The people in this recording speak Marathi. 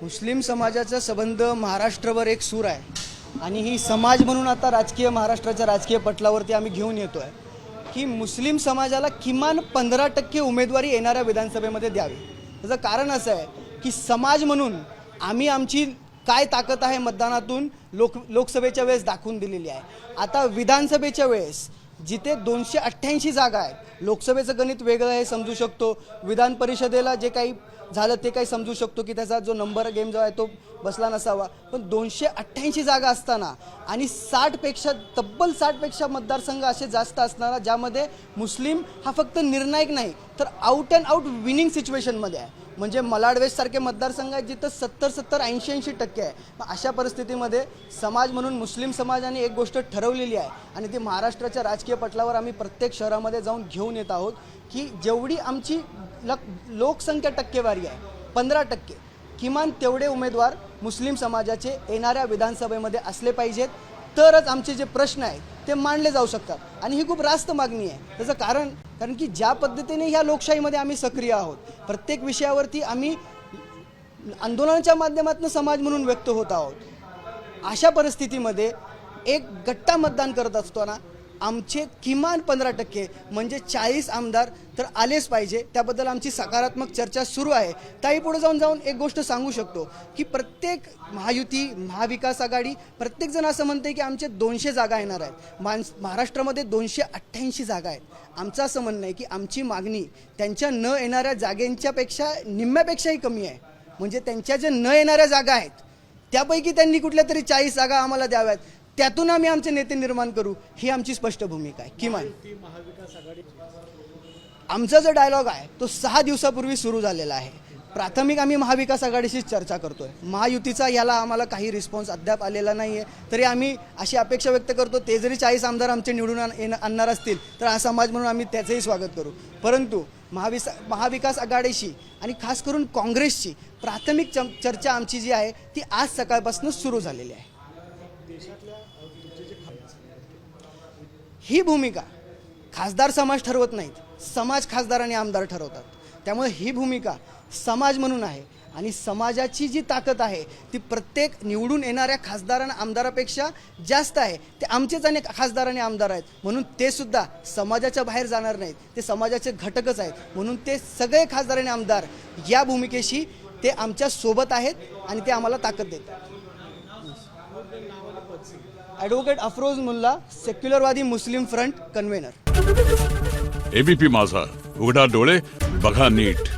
मुस्लिम समाजाचा संबंध महाराष्ट्रावर एक सूर आहे आणि ही समाज म्हणून आता महाराष्ट्राच्या राजकीय पटलावरती आम्ही घेऊन येतोय की मुस्लिम समाजाला किमान 15% उमेदवारी येणाऱ्या विधानसभेमध्ये द्यावी। त्याचं कारण असं आहे की समाज म्हणून आम्ही आमची काय ताकद आहे मतदानातून लोकसभेच्या वेळेस दाखवून दिलेली आहे। आता विधानसभेच्या वेळेस जिथे 288 जागा आहेत, लोकसभेचं गणित वेगळं आहे समजू शकतो, विधान परिषदेला जे काही झालं ते काही समजू शकतो की त्याचा जो नंबर गेम जो आहे तो बसला नसावा, पण 288 जागा असताना आणि 60पेक्षा तब्बल 60पेक्षा मतदारसंघ असे जास्त असणारा ज्यामध्ये मुस्लिम हा फक्त निर्णायक नाही तर आउट अँड आउट विनिंग सिच्युएशनमध्ये आहे। म्हणजे मलाड वेस्ट सारखे मतदारसंघ आहेत जिथं 70-80% आहे। मग अशा परिस्थितीमध्ये समाज म्हणून मुस्लिम समाजाने एक गोष्ट ठरवलेली आहे आणि ती महाराष्ट्राच्या राजकीय पटलावर आम्ही प्रत्येक शहरामध्ये जाऊन घेऊन येत आहोत की जेवढी आमची लोकसंख्या टक्केवारी आहे 15%, किमान तेवढे उमेदवार मुस्लिम समाजाचे येणाऱ्या विधानसभेमध्ये असले पाहिजेत, तरच आमचे जे प्रश्न आहेत ते मांडले जाऊ शकतात। आणि ही खूप रास्त मागणी आहे। त्याचं कारण की ज्या पद्धतीने ह्या लोकशाहीमध्ये आम्ही सक्रिय आहोत, प्रत्येक विषयावरती आम्ही आंदोलनाच्या माध्यमातून समाज म्हणून व्यक्त होत आहोत। अशा परिस्थितीमध्ये एक गट्टा मतदान करत असताना आमचे किमान 15% म्हणजे 40 आमदार तर आलेच पाहिजे, त्याबद्दल आमची सकारात्मक चर्चा सुरू आहे। त्याही पुढे जाऊन एक गोष्ट सांगू शकतो की प्रत्येक महायुती, महाविकास आघाडी प्रत्येकजण असं म्हणते की आमचे 200 जागा येणार आहेत। महाराष्ट्रामध्ये 288 जागा आहेत। आमचं असं म्हणणं आहे की आमची मागणी त्यांच्या न येणाऱ्या जागांच्यापेक्षा निम्म्यापेक्षाही कमी आहे। म्हणजे त्यांच्या जे न येणाऱ्या जागा आहेत त्यापैकी त्यांनी कुठल्या तरी 40 जागा आम्हाला द्याव्यात, त्यातून आम्ही आमचे नेते निर्माण करू, ही आमची स्पष्ट भूमिका आहे। किमान आमचा जो डायलॉग आहे तो 6 दिवसापूर्वी सुरू झालेला आहे। प्राथमिक आम्ही महाविकास आघाडीशी चर्चा करतोय, महायुतीचा याला आम्हाला काही रिस्पॉन्स अद्याप आलेला नाही आहे। तरी आम्ही अशी अपेक्षा व्यक्त करतो ते जरी 40 आमदार आमचे निवडून आणणार असतील तर हा समाज म्हणून आम्ही त्याचंही स्वागत करू। परंतु महाविकास आघाडीशी आणि खास करून काँग्रेसची प्राथमिक चर्चा आमची जी आहे ती आज सकाळपासून सुरू झालेली आहे। ही भूमिका खासदार समाज ठरवत नाहीत, समाज खासदार आणि आमदार ठरवतात। त्यामुळे ही भूमिका समाज म्हणून आहे आणि समाजाची जी ताकद आहे ती प्रत्येक निवडून येणाऱ्या खासदार आणि आमदारापेक्षा जास्त आहे। ते आमचेच अनेक खासदार आणि आमदार आहेत, म्हणून ते सुद्धा समाजाच्या बाहेर जाणार नाहीत, ते समाजाचे घटकच आहेत। म्हणून ते सगळे खासदार आणि आमदार या भूमिकेशी ते आमच्या सोबत आहेत आणि ते आम्हाला ताकद देतात। ॲडव्होकेट अफरोज मुल्ला, सेक्युलरवादी मुस्लिम फ्रंट कन्व्हेनर। एबीपी माझा, उघडा डोळे बघा नीट।